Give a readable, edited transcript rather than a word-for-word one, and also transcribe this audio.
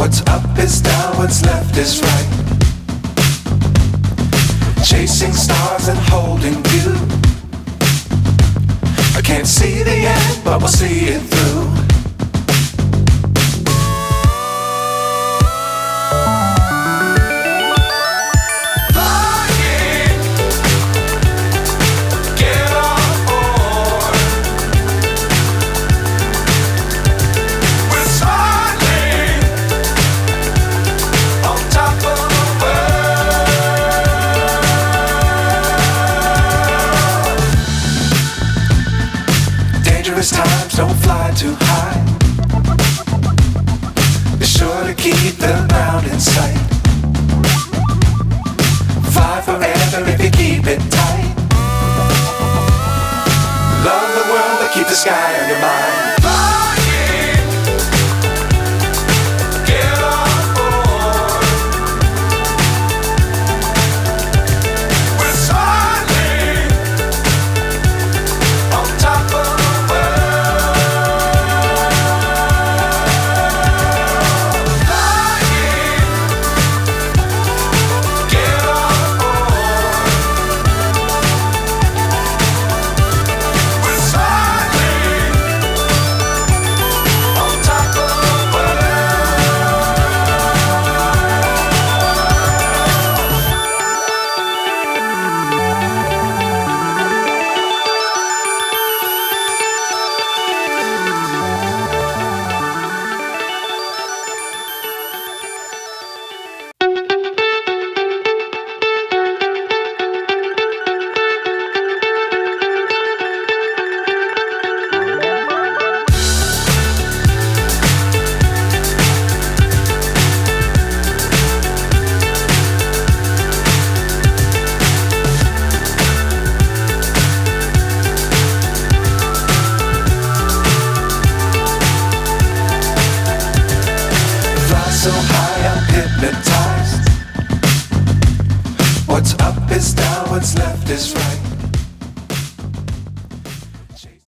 What's up is down, what's left is right. Chasing stars and holding you. I can't see the end, but we'll see it through. Times don't fly too high. Be sure to keep the ground in sight. Fly forever if you keep it tight. Love the world but keep the sky on your mind. So high I'm hypnotized. What's up is down, what's left is right.